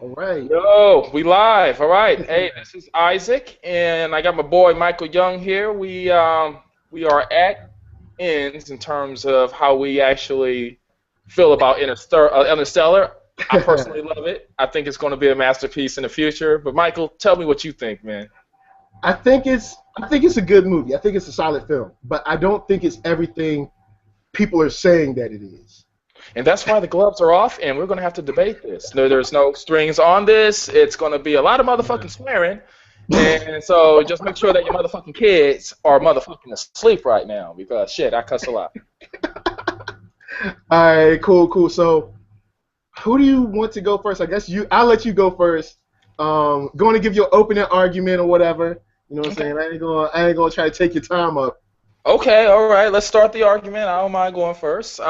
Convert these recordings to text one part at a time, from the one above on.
All right. Yo, we live. All right. Hey, this is Isaac, and I got my boy Michael Young here. We are at ends in terms of how we actually feel about Interstellar. I personally love it. I think it's going to be a masterpiece in the future. But Michael, tell me what you think, man. I think it's a good movie. I think it's a solid film, but I don't think it's everything people are saying that it is. And that's why the gloves are off, and we're going to have to debate this. No, there's no strings on this. It's going to be a lot of motherfucking swearing. And so just make sure that your motherfucking kids are motherfucking asleep right now because shit, I cuss a lot. All right, cool, cool. So, who do you want to go first? I guess I'll let you go first. Going to give you an opening argument or whatever. You know what I'm Okay. saying? I ain't gonna try to take your time up. Okay, all right. Let's start the argument. I don't mind going first.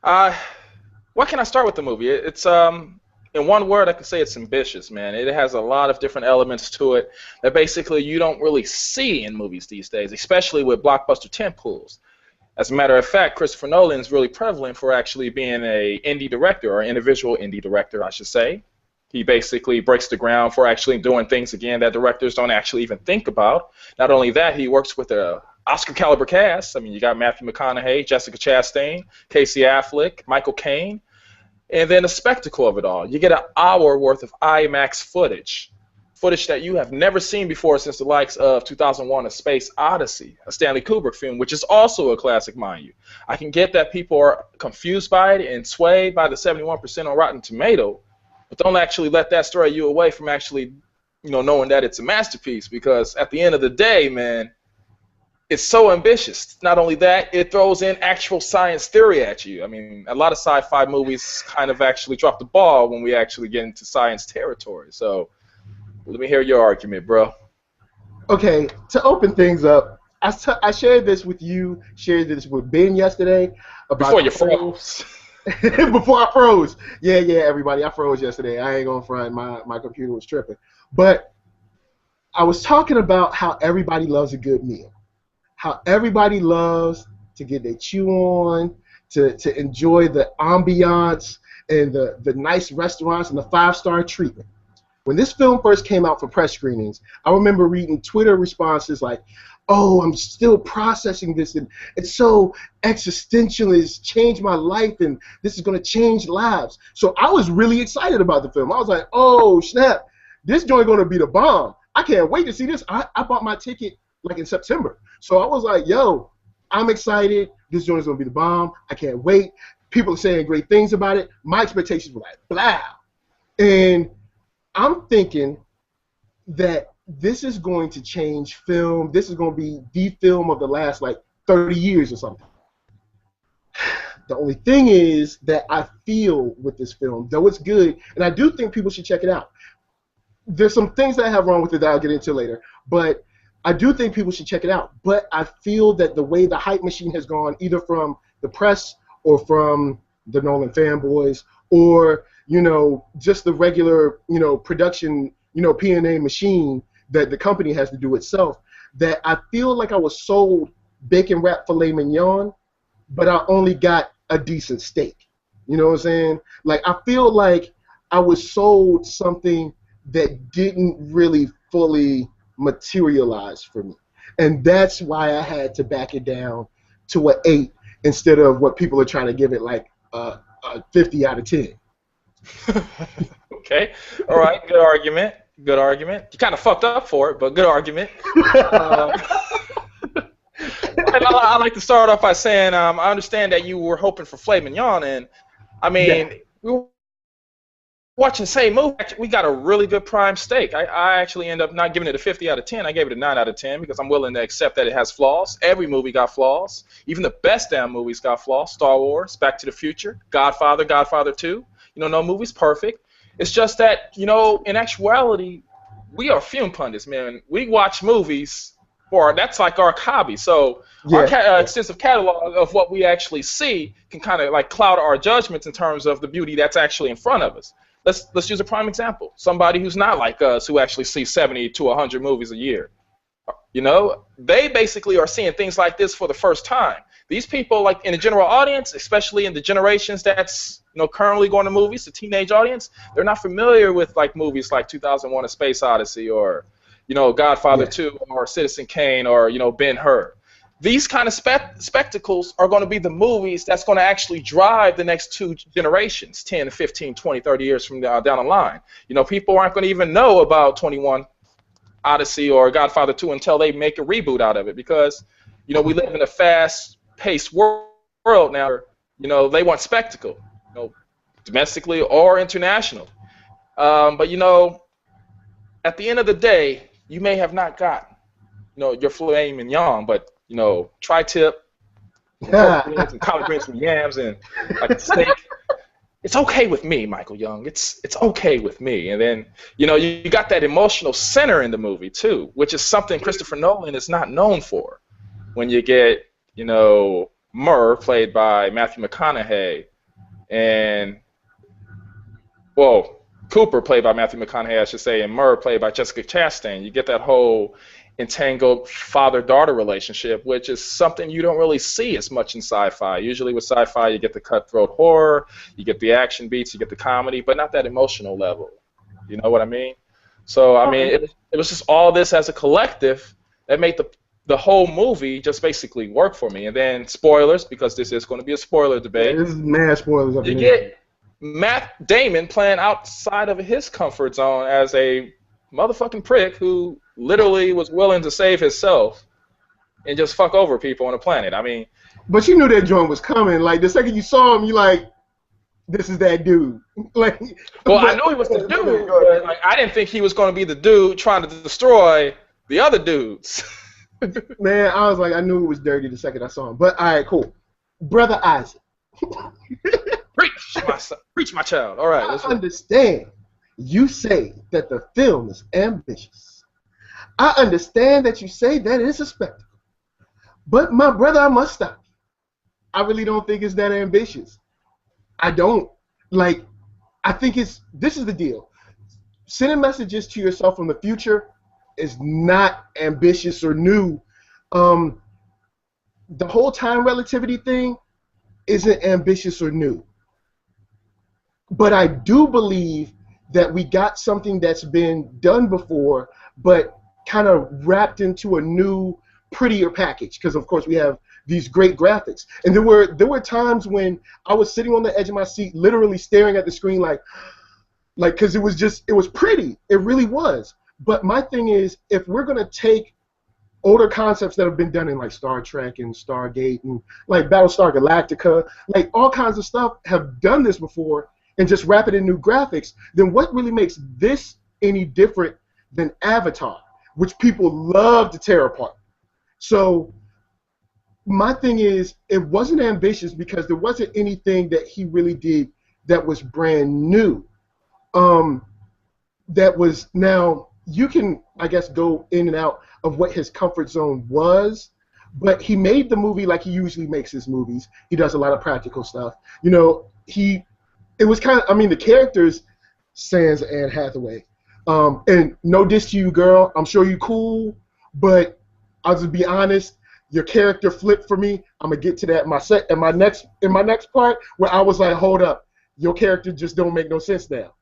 Uh, what can I start with the movie? It's in one word, I can say it's ambitious, man. It has a lot of different elements to it that basically you don't really see in movies these days, especially with blockbuster tentpoles. As a matter of fact, Christopher Nolan is really prevalent for actually being a indie director or individual indie director, I should say. He basically breaks the ground for actually doing things again that directors don't actually even think about. Not only that, he works with a Oscar caliber cast. I mean, you got Matthew McConaughey, Jessica Chastain, Casey Affleck, Michael Caine, and then the spectacle of it all. You get an hour worth of IMAX footage that you have never seen before since the likes of 2001: A Space Odyssey, a Stanley Kubrick film, which is also a classic, mind you. I can get that people are confused by it and swayed by the 71% on Rotten Tomato, but don't actually let that stray you away from actually, knowing that it's a masterpiece. Because at the end of the day, man, it's so ambitious. Not only that, it throws in actual science theory at you. I mean, a lot of sci-fi movies kind of actually drop the ball when we actually get into science territory. So let me hear your argument, bro. Okay, to open things up, I shared this with you, shared this with Ben yesterday about Before the you whole. froze. Before I froze. Yeah, yeah, everybody. I froze yesterday. I ain't gonna front. My computer was tripping. But I was talking about how everybody loves a good meal. How everybody loves to get their chew on, to enjoy the ambiance and the nice restaurants and the five-star treatment. When this film first came out for press screenings, I remember reading Twitter responses like, "Oh, I'm still processing this, and it's so existential. It's changed my life, and this is going to change lives." So I was really excited about the film. I was like, "Oh snap, this joint going to be the bomb! I can't wait to see this." I bought my ticket like in September, so I was like, "Yo, I'm excited. This joint is going to be the bomb. I can't wait." People are saying great things about it. My expectations were like, "Blah," and I'm thinking that this is going to change film. This is going to be the film of the last like 30 years or something. The only thing is that I feel with this film, though it's good, and I do think people should check it out. There's some things that I have wrong with it that I'll get into later, but I do think people should check it out. But I feel that the way the hype machine has gone, either from the press or from the Nolan fanboys, or just the regular production P&A machine that the company has to do itself, that I feel like I was sold bacon wrapped filet mignon, but I only got a decent steak. You know what I'm saying? Like I feel like I was sold something that didn't really fully materialize for me. And that's why I had to back it down to an 8 instead of what people are trying to give it like a 50 out of 10. Okay. All right. Good argument. Good argument. You kind of fucked up for it, but good argument. Um, and I like to start off by saying I understand that you were hoping for filet mignon, and I Yeah. mean, we were watching the same movie. We got a really good prime steak. I actually end up not giving it a 50 out of 10. I gave it a 9 out of 10 because I'm willing to accept that it has flaws. Every movie got flaws. Even the best damn movies got flaws. Star Wars, Back to the Future, Godfather, Godfather 2. No movie's perfect. It's just that, in actuality, we are film pundits, man. We watch movies for that's like our hobby. So our Yeah. extensive catalog of what we actually see can kind of like cloud our judgments in terms of the beauty that's actually in front of us. Let's use a prime example. Somebody who's not like us, who actually sees 70 to 100 movies a year. They basically are seeing things like this for the first time. these people, like in the general audience, especially in the generations that's currently going to movies, the teenage audience, they're not familiar with like movies like 2001: A Space Odyssey or Godfather Yeah. 2 or Citizen Kane or Ben-Hur. These kind of spectacles are going to be the movies that's going to actually drive the next two generations, 10, 15, 20, 30 years from down the line. People aren't going to even know about 21 Odyssey or Godfather 2 until they make a reboot out of it, because we live in a fast-paced world now. They want spectacle, domestically or internationally. But at the end of the day, you may have not got your filet mignon, but tri-tip, pork greens and collard greens and yams and like a steak. It's okay with me, Michael Young. It's okay with me. And then you got that emotional center in the movie too, which is something Christopher Nolan is not known for. When you get Murr, played by Matthew McConaughey, and Cooper, played by Matthew McConaughey, I should say, and Murr, played by Jessica Chastain, you get that whole entangled father-daughter relationship, which is something you don't really see as much in sci-fi. Usually with sci-fi, you get the cutthroat horror, you get the action beats, you get the comedy, but not that emotional level. You know what I mean? So, I mean, it was just all this as a collective that made the whole movie just basically work for me. And then spoilers, because this is going to be a spoiler debate. Yeah, this is mad spoilers up You here. get Matt Damon playing outside of his comfort zone as a motherfucking prick who literally was willing to save himself and just fuck over people on the planet. I mean, but you knew that joint was coming. Like the second you saw him, you like, this is that dude. Like, well, I knew he was the dude, but like, I didn't think he was going to be the dude trying to destroy the other dudes. Man, I was like, I knew it was dirty the second I saw him. But all right, cool. Brother Isaac. Preach, my son. Preach, my child. All right, I understand you say that the film is ambitious. I understand that you say that it's a spectacle. But my brother, I must stop you. I really don't think it's that ambitious. I don't. Like, I think this is the deal. Sending messages to yourself from the future is not ambitious or new. The whole time relativity thing isn't ambitious or new. But I do believe that we got something that's been done before, but kind of wrapped into a new, prettier package. Because of course we have these great graphics, and there were times when I was sitting on the edge of my seat, literally staring at the screen, like, because it was pretty. It really was. But my thing is, if we're gonna take older concepts that have been done in like Star Trek and Stargate and like Battlestar Galactica, like all kinds of stuff have done this before, and just wrap it in new graphics, then what really makes this any different than Avatar, which people love to tear apart? So my thing is, it wasn't ambitious because there wasn't anything that he really did that was brand new. That was, now you can, I guess, go in and out of what his comfort zone was, but he made the movie like he usually makes his movies. He does a lot of practical stuff. It was kind of, I mean, the characters, sans Anne Hathaway, and no diss to you, girl, I'm sure you cool, but I'll just be honest, your character flipped for me. I'm gonna get to that in my next part, where I was like, hold up, your character just don't make no sense now.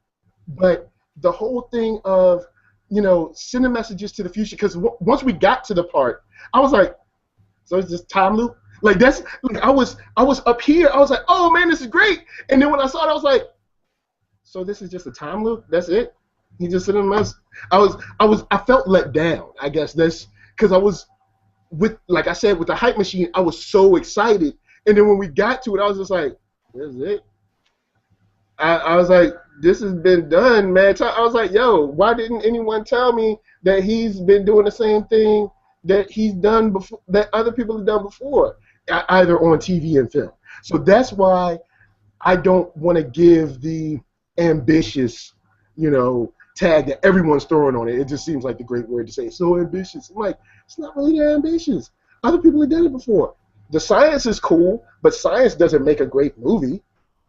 But the whole thing of, sending messages to the future, because once we got to the part, I was like, so it's just time loop? Like that's, like I was up here, I was like, oh man, this is great. And then when I saw it, I was like, so this is just a time loop? That's it? He just sent a mess. I felt let down, I guess. That's because I was like I said, with the hype machine, I was so excited. And then when we got to it, I was just like, this is it? I was like, this has been done, man. I was like, yo, why didn't anyone tell me that he's been doing the same thing that he's done before, that other people have done before, either on TV and film? So that's why I don't want to give the ambitious, tag that everyone's throwing on it. It just seems like the great word to say. It's so ambitious. I'm like, it's not really that ambitious. Other people have done it before. The science is cool, but science doesn't make a great movie.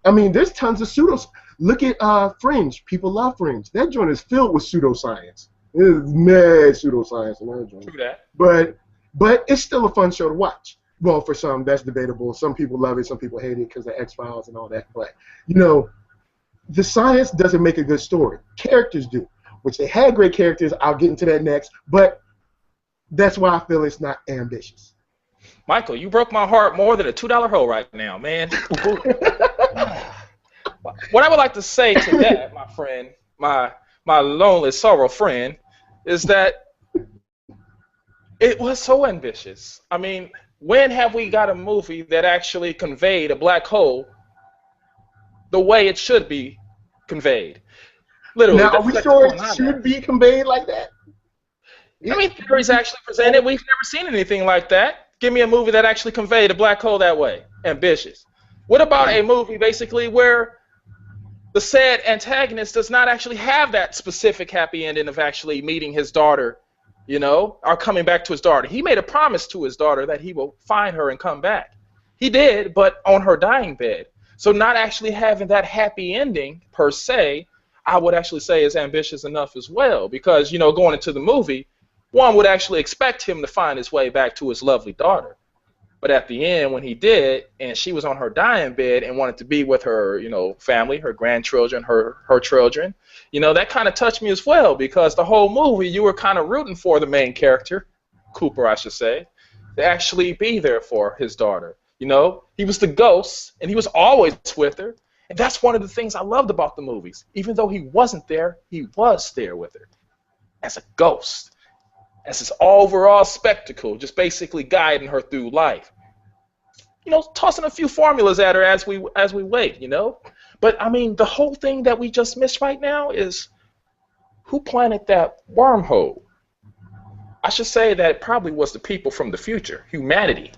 I mean, there's tons of pseudo. Look at Fringe. People love Fringe. That joint is filled with pseudoscience. There's mad pseudoscience in that joint. True that. But it's still a fun show to watch. Well, for some, that's debatable. Some people love it, some people hate it because of X-Files and all that. But, you know, the science doesn't make a good story. Characters do, which they had great characters. I'll get into that next. But that's why I feel it's not ambitious. Michael, you broke my heart more than a $2 hole right now, man. What I would like to say to that, my friend, my lonely sorrow friend, is that it was so ambitious. I mean, when have we got a movie that actually conveyed a black hole the way it should be conveyed? Literally. Now, are we sure it should be conveyed like that? I mean, theories actually presented. We've never seen anything like that. Give me a movie that actually conveyed a black hole that way. Ambitious. What about a movie basically where the said antagonist does not actually have that specific happy ending of actually meeting his daughter, you know, or coming back to his daughter? He made a promise to his daughter that he will find her and come back. He did, but on her dying bed. So not actually having that happy ending per se, I would actually say is ambitious enough as well. Because, you know, going into the movie, one would actually expect him to find his way back to his lovely daughter. But at the end, when he did, and she was on her dying bed and wanted to be with her, you know, family, her grandchildren, her children, you know, that kind of touched me as well, because the whole movie you were kind of rooting for the main character, Cooper, I should say, to actually be there for his daughter. You know, he was the ghost, and he was always with her. And that's one of the things I loved about the movies. Even though he wasn't there, he was there with her as a ghost. As this overall spectacle, just basically guiding her through life. You know, tossing a few formulas at her as we wait, you know? But, I mean, the whole thing that we just missed right now is who planted that wormhole? I should say that it probably was the people from the future, humanity.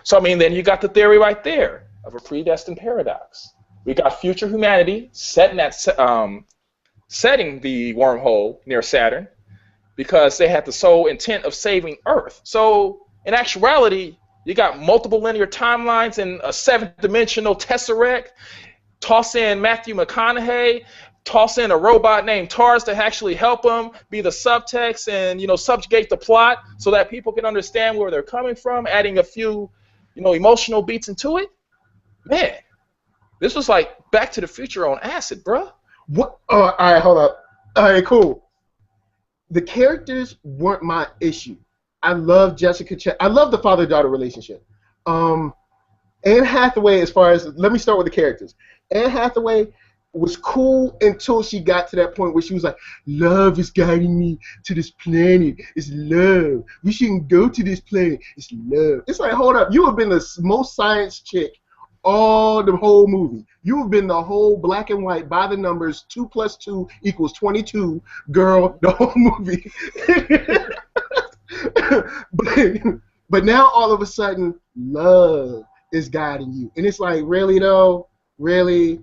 So, I mean, then you got the theory right there of a predestined paradox. We got future humanity setting the wormhole near Saturn, because they had the sole intent of saving Earth. So, in actuality, you got multiple linear timelines and a seventh-dimensional tesseract. Toss in Matthew McConaughey. Toss in a robot named TARS to actually help him be the subtext and, you know, subjugate the plot so that people can understand where they're coming from, adding a few, you know, emotional beats into it. Man, this was like Back to the Future on acid, bruh. What? All right, hold up. All right, cool. The characters weren't my issue. I love I love the father-daughter relationship. Anne Hathaway, as far as, let me start with the characters. Anne Hathaway was cool until she got to that point where she was like, love is guiding me to this planet. It's love. We shouldn't go to this planet. It's love. It's like, hold up. You have been the most science chick all the whole movie. You have been the whole black and white, by the numbers, 2 + 2 = 22 girl the whole movie. but now all of a sudden, love is guiding you. And it's like, really though? Really?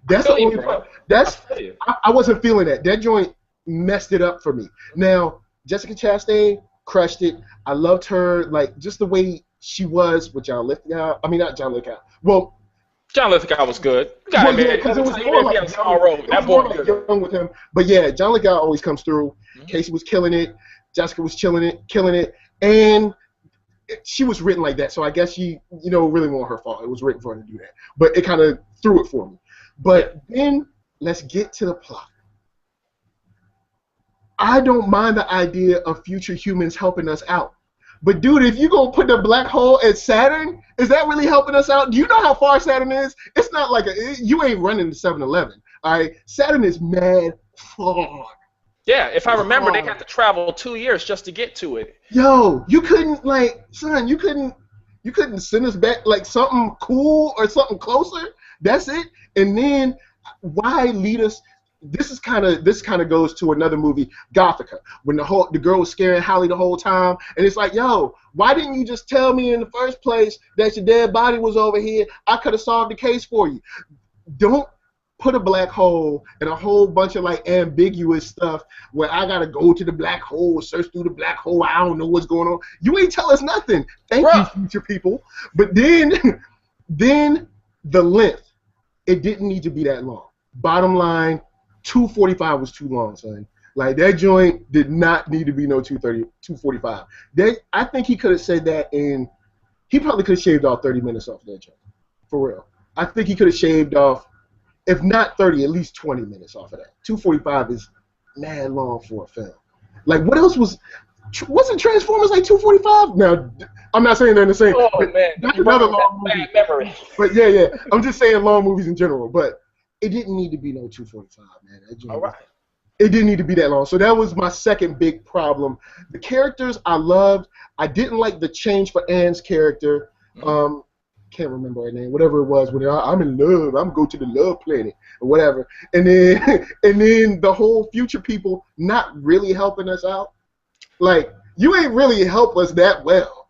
That's the only part. I wasn't feeling that. That joint messed it up for me. Now, Jessica Chastain crushed it. I loved her, like, just the way she was with John Lithgow. I mean, not John Lithgow. Well, John Lithgow was good. Because it was more like young with him. But yeah, John Lithgow always comes through. Mm-hmm. Casey was killing it. Jessica was killing it. And she was written like that. So I guess she, you know, really wasn't her fault. It was written for her to do that. But it kind of threw it for me. But then let's get to the plot. I don't mind the idea of future humans helping us out. But dude, if you gonna put the black hole at Saturn, is that really helping us out? Do you know how far Saturn is? It's not like you ain't running to 7-Eleven. All right, Saturn is mad far. Yeah, if I remember, they had to travel 2 years just to get to it. Yo, you couldn't, like, son, you couldn't send us back like something cool or something closer. That's it. And then why lead us? This kind of goes to another movie, Gothica, when the girl was scaring Holly the whole time, and it's like, yo, why didn't you just tell me in the first place that your dead body was over here? I could have solved the case for you. Don't put a black hole and a whole bunch of like ambiguous stuff where I gotta go to the black hole, search through the black hole. I don't know what's going on. You ain't tell us nothing. Thank you, future people. But then the length, it didn't need to be that long. Bottom line, 2:45 was too long, son. Like, that joint did not need to be no 2:45. I think he could have said that in he probably could have shaved off 30 minutes off that joint. For real. I think he could have shaved off, if not 30, at least 20 minutes off of that. 245 is mad long for a film. Like, what else wasn't Transformers like 245? Now, I'm not saying they're the same. Oh, man. That's another long movie. Bad memory. But yeah. I'm just saying long movies in general. But it didn't need to be no 245, man. All right. It didn't need to be that long. So that was my second big problem. The characters I loved. I didn't like the change for Anne's character. Can't remember her name. Whatever it was. When I'm in love, I'm going to the love planet or whatever. And then the whole future people not really helping us out. Like, you ain't really help us that well.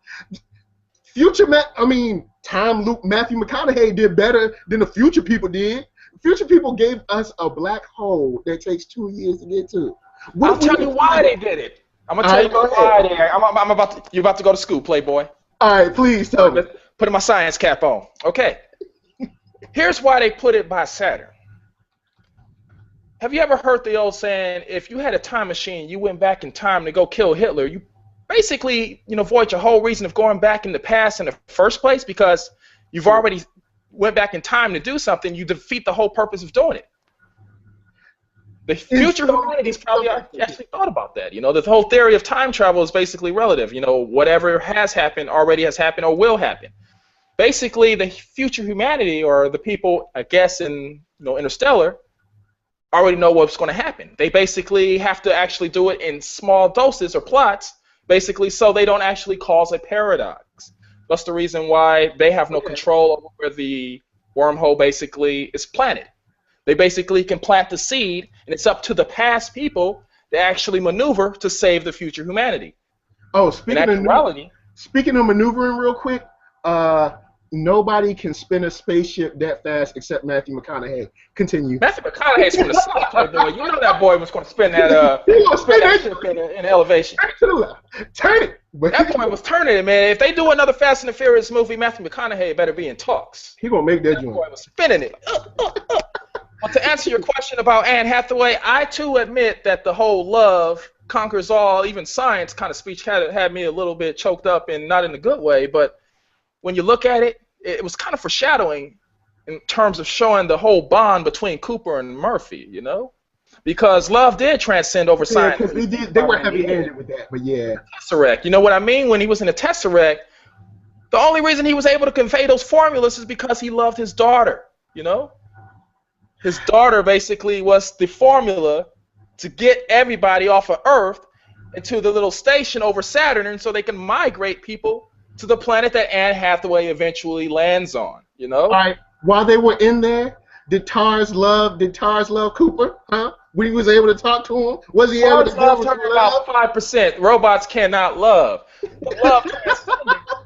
Time Loop Matthew McConaughey did better than the future people did. Future people gave us a black hole that takes 2 years to get to. I'll tell you why they did it. I'm gonna tell you why they. You're about to go to school, Playboy. All right, please tell me. Putting my science cap on. Okay. Here's why they put it by Saturn. Have you ever heard the old saying, if you had a time machine, you went back in time to go kill Hitler, you basically, void your whole reason of going back in the past in the first place because you've already went back in time to do something, you defeat the whole purpose of doing it. The future humanity's probably actually thought about that. The whole theory of time travel is basically relative. Whatever has happened already has happened or will happen. Basically, the future humanity or the people, I guess, in Interstellar, already know what's going to happen. They basically have to actually do it in small doses or plots, basically, so they don't actually cause a paradox. That's the reason why they have no control over where the wormhole basically is planted. They basically can plant the seed, and it's up to the past people to actually maneuver to save the future humanity. Oh, speaking of maneuvering real quick, nobody can spin a spaceship that fast except Matthew McConaughey. Continue. Matthew McConaughey's from the South, Playboy. You know that boy was going to spin that ship in elevation. To the left. Turn it. That boy was turning it, man. If they do another Fast and the Furious movie, Matthew McConaughey better be in talks. He gonna make that joint. That boy was spinning it. But to answer your question about Anne Hathaway, I too admit that the whole love conquers all, even science kind of speech had me a little bit choked up, and not in a good way. But when you look at it, it was kind of foreshadowing in terms of showing the whole bond between Cooper and Murphy, because love did transcend over science. Yeah, they were heavy-handed with that, but yeah. Tesseract. You know what I mean? When he was in the Tesseract, the only reason he was able to convey those formulas is because he loved his daughter, His daughter basically was the formula to get everybody off of Earth into the little station over Saturn, and so they can migrate people to the planet that Anne Hathaway eventually lands on, All right. While they were in there, did Tars love Cooper? Huh? When he was able to talk to him, was he able to love her? About 5%. Robots cannot love. The love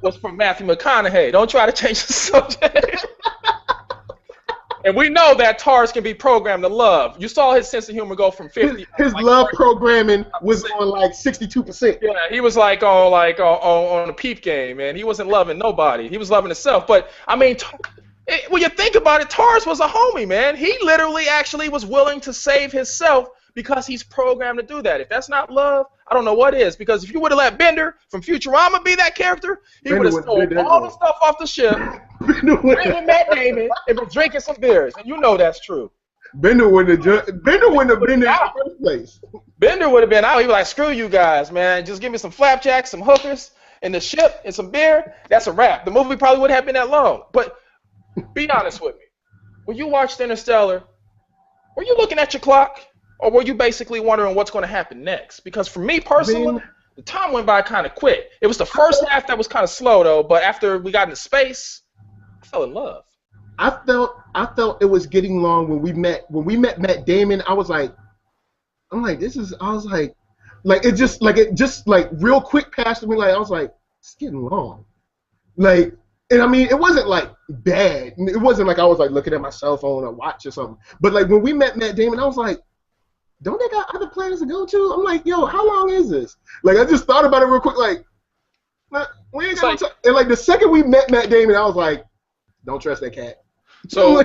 was from Matthew McConaughey. Don't try to change the subject. And we know that Tars can be programmed to love. You saw his sense of humor go from 50. His love programming was on like 62%. Yeah, he was on a peep game, man. He wasn't loving nobody. He was loving himself. But I mean, when you think about it, Tars was a homie, man. He literally actually was willing to save himself because he's programmed to do that. If that's not love, I don't know what is. Because if you would have let Bender from Futurama be that character, he would have stolen all the stuff off the ship, bringing Matt Damon, and been drinking some beers. And you know that's true. Bender wouldn't have been in the first place. Bender would have been out. He was like, screw you guys, man. Just give me some flapjacks, some hookers, and the ship, and some beer. That's a wrap. The movie probably wouldn't have been that long. But be honest with me. When you watched Interstellar, were you looking at your clock? Or were you basically wondering what's going to happen next? Because for me personally, the time went by kind of quick. It was the first half that was kind of slow though, but after we got into space, I fell in love. I felt it was getting long when we met Matt Damon. I was like it just real quick passed me. Like I was like, it's getting long. Like, and I mean, it wasn't like bad. It wasn't like I was like looking at my cell phone or watch or something. But like when we met Matt Damon, I was like, don't they got other planets to go to? I'm like, yo, how long is this? Like, I just thought about it real quick. Like, we ain't gonna talk. And like the second we met Matt Damon, I was like, don't trust that cat. So,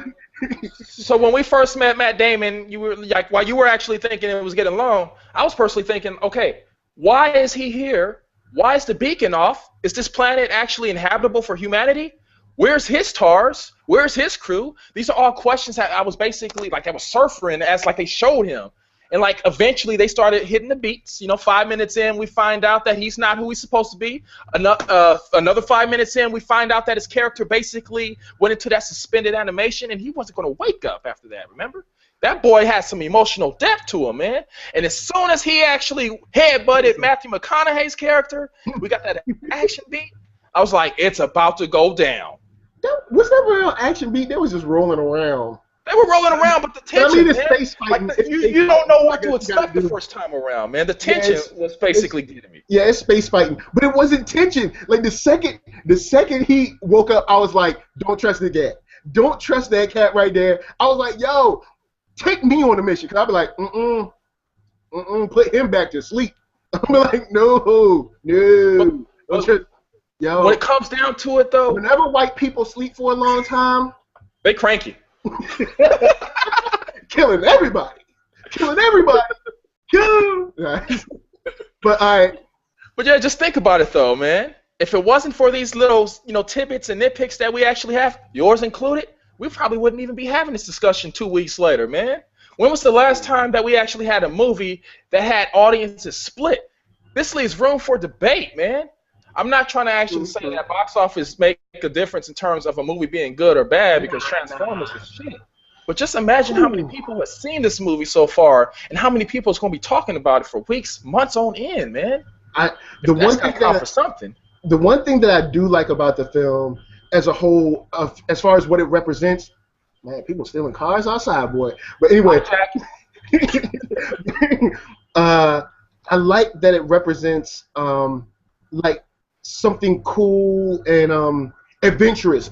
so when we first met Matt Damon, you were like, while you were actually thinking it was getting long, I was personally thinking, okay, why is he here Why is the beacon off? Is this planet actually inhabitable for humanity? Where's his TARS? Where's his crew? These are all questions that I was basically like I was surfing as like they showed him. And like eventually they started hitting the beats. You know, 5 minutes in, we find out that he's not who he's supposed to be. Another 5 minutes in, we find out that his character basically went into that suspended animation, and he wasn't going to wake up after that. Remember? That boy had some emotional depth to him, man. And as soon as he actually headbutted Matthew McConaughey's character, we got that action beat. I was like, it's about to go down. Was that real action beat? They was just rolling around. They were rolling around, but the tension, I mean, it's man, space fighting. like you don't know what to expect the first time around, man. The tension was basically getting me. Yeah, it's space fighting, but it wasn't tension. Like the second he woke up, I was like, don't trust the cat. Don't trust that cat right there. I was like, yo, take me on the mission, because I'd be like, put him back to sleep. I'd be like, no. Don't trust. Yo, when it comes down to it, though, whenever white people sleep for a long time, they cranky. Killing everybody. Right. But But yeah, just think about it though, man. If it wasn't for these little, tidbits and nitpicks that we actually have, yours included, we probably wouldn't even be having this discussion 2 weeks later, man. When was the last time that we actually had a movie that had audiences split? This leaves room for debate, man. I'm not trying to actually say that box office make a difference in terms of a movie being good or bad, because Transformers is shit. But just imagine how many people have seen this movie so far, and how many people is going to be talking about it for weeks, months on end, man. The one thing that I do like about the film as a whole, as far as what it represents, man, people stealing cars outside, boy. But anyway, I like that it represents like something cool and adventurous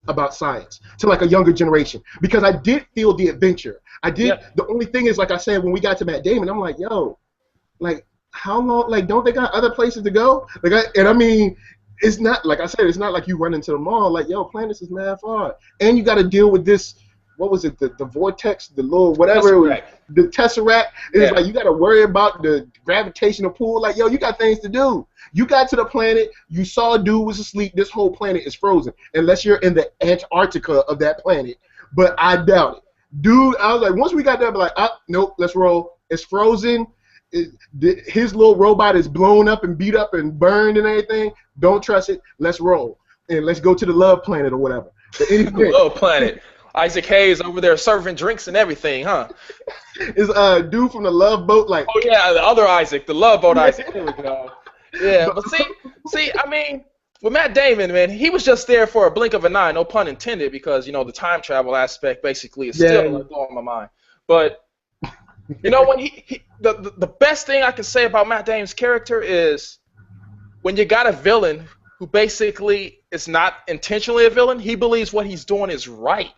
about science to like a younger generation, because I did feel the adventure. I did. Yeah. The only thing is, like I said, when we got to Matt Damon, I'm like, yo, like how long? Like, don't they got other places to go? I mean, it's not like I said, it's not like you run into the mall. Like, yo, planets is mad far, and you got to deal with this. What was it? The vortex, the little whatever, the tesseract. It's like you got to worry about the gravitational pull. Like, yo, you got things to do. You got to the planet. You saw a dude was asleep. This whole planet is frozen, unless you're in the Antarctica of that planet. But I doubt it, dude. I was like, once we got there, I'd be like, nope, let's roll. It's frozen. His little robot is blown up and beat up and burned and everything. Don't trust it. Let's roll and let's go to the Love Planet or whatever. Love Planet. Isaac Hayes over there serving drinks and everything, huh? Is dude from the Love Boat like? Oh yeah, the other Isaac, the Love Boat Isaac. There we go. Yeah, but see, I mean, with Matt Damon, man, he was just there for a blink of an eye, no pun intended, because the time travel aspect basically is still blowing my mind. But when the best thing I can say about Matt Damon's character is when you got a villain who basically is not intentionally a villain, he believes what he's doing is right.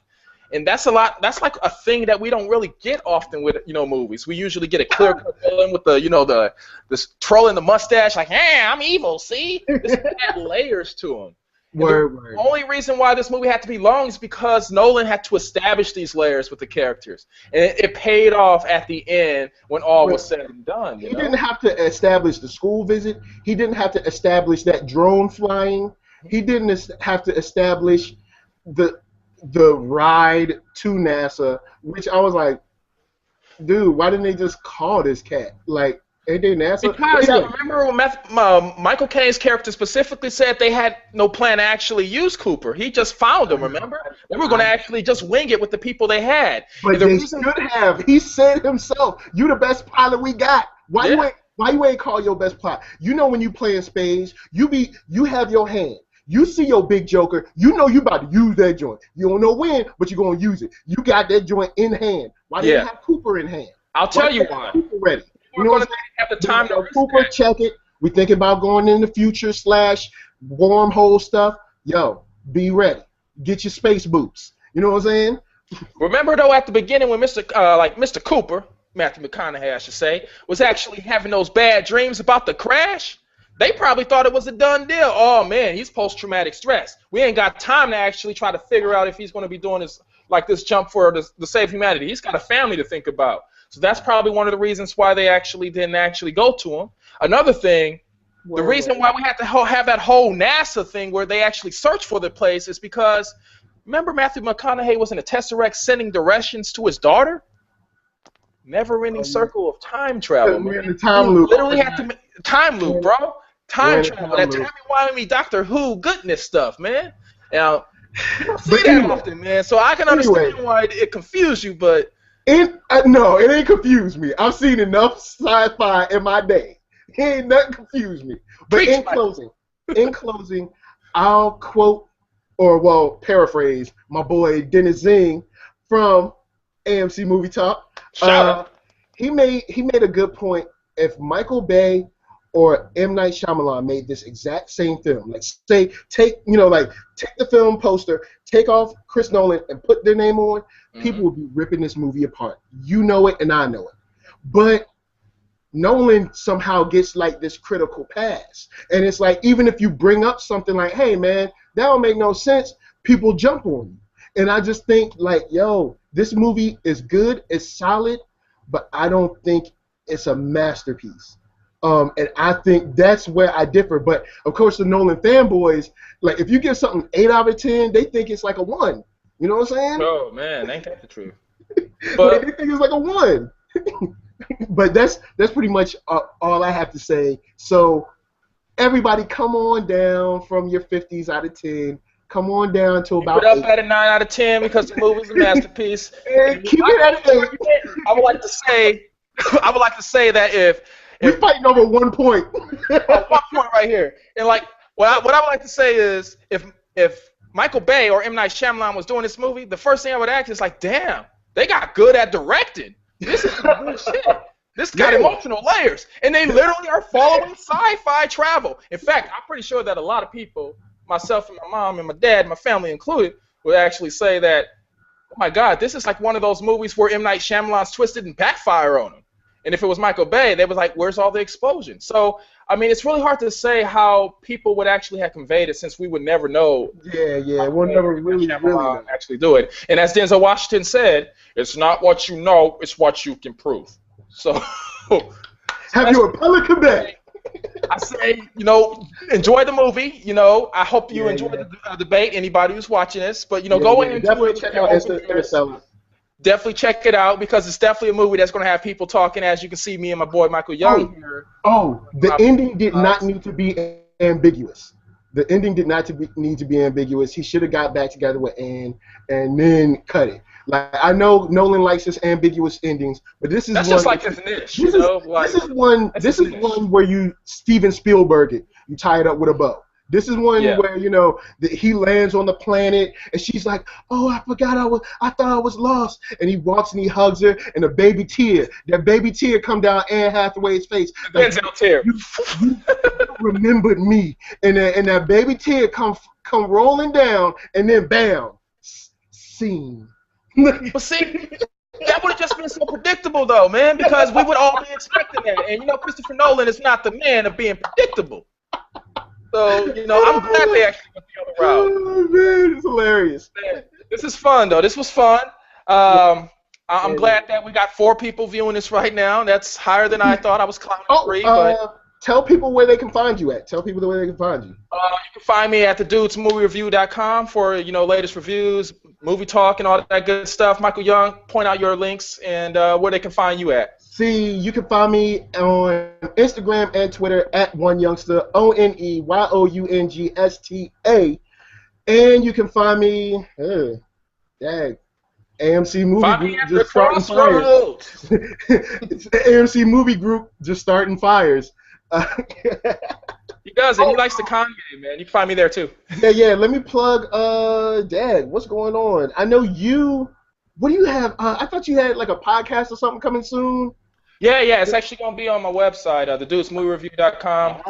And that's like a thing that we don't really get often with movies. We usually get a clear-cut villain with the this troll in the mustache, like, hey, I'm evil, see? This had layers to him. The only reason why this movie had to be long is because Nolan had to establish these layers with the characters. And it paid off at the end when all was said and done. He didn't have to establish the school visit. He didn't have to establish that drone flying. He didn't have to establish the ride to NASA, which I was like, dude, why didn't they just call this cat? Like, ain't they NASA? Because I remember when Michael Caine's character specifically said they had no plan to actually use Cooper. He just found him, remember? They were going to actually just wing it with the people they had. But they should have. He said himself, you the best pilot we got. Why you ain't call your best pilot? When you play in spades, you have your hand. You see your big joker, you about to use that joint. You don't know when, but you're going to use it. You got that joint in hand. Why didn't you have Cooper in hand? I'll tell you why. Cooper ready. We're going to have the time to Cooper, check it. We thinking about going in the future / wormhole stuff. Yo, be ready. Get your space boots. You know what I'm saying? Remember, though, at the beginning when Mr. Cooper, Matthew McConaughey, I should say, was actually having those bad dreams about the crash? They probably thought it was a done deal. Oh, man, he's post-traumatic stress. We ain't got time to actually try to figure out if he's going to be doing this jump for to save humanity. He's got a family to think about. So that's probably one of the reasons why they didn't go to him. Another thing, The reason why we had to have that whole NASA thing where they actually search for the place is because, remember Matthew McConaughey was in a Tesseract sending directions to his daughter? Never-ending circle of time travel, man. We're in the time loop. Literally had to time loop, bro. Time travel. That loop. timey-wimey Doctor Who goodness stuff, man. Now, you don't see that often, man. So I can understand why it confused you, but no, it ain't confused me. I've seen enough sci-fi in my day. It ain't nothing confused me. But in closing, I'll quote paraphrase my boy Dennis Zing from AMC Movie Talk. Shout out. He made a good point. If Michael Bay or M. Night Shyamalan made this exact same film, like say take the film poster, take off Chris Nolan and put their name on, people would be ripping this movie apart. You know it and I know it. But Nolan somehow gets like this critical pass. And it's like even if you bring up something like, hey man, that don't make no sense, people jump on you. And I just think like, yo, this movie is good, it's solid, but I don't think it's a masterpiece. And I think that's where I differ. But of course, the Nolan fanboys, like if you give something 8 out of 10, they think it's like a 1. You know what I'm saying? Oh man, ain't that the truth? But they think it's like a 1. But that's pretty much all I have to say. So everybody, come on down from your 50s out of 10. Come on down to about. Put up at a 9 out of 10 because the movie's a masterpiece. And keep it at 8. I would like to say that if we're fighting over 1 point. 1 point right here. And like what I would like to say is if Michael Bay or M. Night Shyamalan was doing this movie, the first thing I would ask is like, damn, they got good at directing. This is some good shit. This got emotional layers. And they literally are following sci-fi travel. In fact, I'm pretty sure that a lot of people, myself and my mom and my dad, my family included, would actually say that, oh my God, this is like one of those movies where M. Night Shyamalan's twisted and backfire on him. And if it was Michael Bay, they was like, where's all the explosions? So, I mean, it's really hard to say how people would actually have conveyed it since we would never know. Yeah, we'll never really actually do it. And as Denzel Washington said, it's not what you know, it's what you can prove. So, have you a Pelican Bay? I say, enjoy the movie. I hope you enjoy the debate. Anybody who's watching this, but go in and definitely check out Interstellar. Definitely check it out because it's definitely a movie that's going to have people talking. As you can see, me and my boy Michael Young here. The ending did not need to be ambiguous. The ending did not need to be ambiguous. He should have got back together with Anne and then cut it. Like I know Nolan likes his ambiguous endings, but this is just like his niche. This is one where you Steven Spielberg it. You tie it up with a bow. This is one where he lands on the planet and she's like, "Oh, I forgot I thought I was lost," and he walks and he hugs her and that baby tear come down Anne Hathaway's face. Like, you remembered me, and that baby tear come rolling down, and then bam, scene. But see, that would have just been so predictable though, man, because we would all be expecting that, and Christopher Nolan is not the man of being predictable. So, I'm glad they actually went the other route. Oh, man, it's hilarious. Man, this is fun, though. This was fun. I'm glad that we got 4 people viewing this right now. That's higher than I thought. I was clowning 3. But tell people where they can find you at. Tell people where they can find you. You can find me at thedudesmoviereview.com for, latest reviews, movie talk, and all that good stuff. Michael Young, point out your links and where they can find you at. See, you can find me on Instagram and Twitter at OneYoungsta, OneYoungsta. And you can find me, AMC Movie Group just starting fires. AMC Movie Group just starting fires. He does, and he likes the Kanye, man. You can find me there too. Yeah. Let me plug. Dad, what's going on? I know you. What do you have? I thought you had like a podcast or something coming soon. Yeah. It's actually gonna be on my website, thedudesmoviereview.com.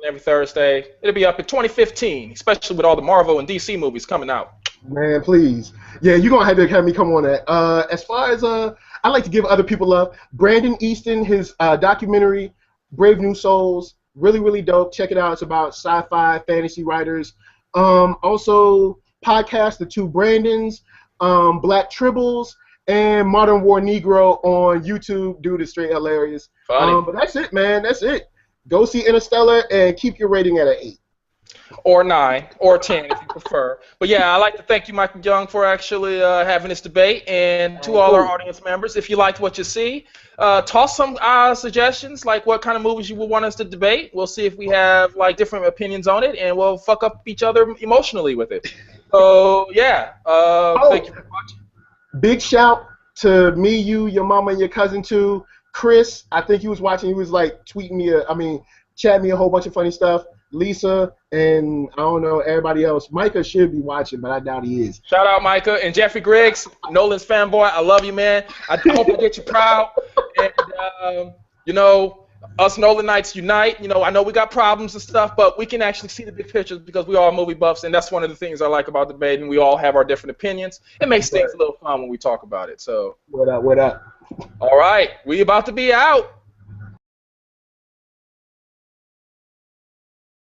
Every Thursday. It'll be up in 2015, especially with all the Marvel and DC movies coming out. Man, please. Yeah, you're gonna have to have me come on that. As far as I like to give other people love. Brandon Easton, his documentary, Brave New Souls, really, really dope. Check it out. It's about sci-fi fantasy writers. Also, podcast, The Two Brandons, Black Tribbles, and Modern War Negro on YouTube. Dude is straight hilarious. Funny. But that's it, man. That's it. Go see Interstellar and keep your rating at an 8. Or 9, or 10 if you prefer. But yeah, I'd like to thank you, Michael Young, for actually having this debate. And All to right, all our cool. audience members, if you liked what you see, toss some suggestions, like what kind of movies you would want us to debate. We'll see if we have like different opinions on it, and we'll fuck up each other emotionally with it. So yeah, thank Oh, you for watching. big shout to me, you, your mama, and your cousin too. Chris, I think he was watching. He was like tweeting me, chatting me a whole bunch of funny stuff. Lisa and I don't know everybody else. Micah should be watching, but I doubt he is. Shout out Micah and Jeffrey Griggs, Nolan's fanboy. I love you, man. I hope I get you proud. And you know, us Nolan Knights unite. You know, I know we got problems and stuff, but we can actually see the big pictures because we all movie buffs, and that's one of the things I like about debating. We all have our different opinions. It makes things a little fun when we talk about it. So, What up? What up? all right, we about to be out.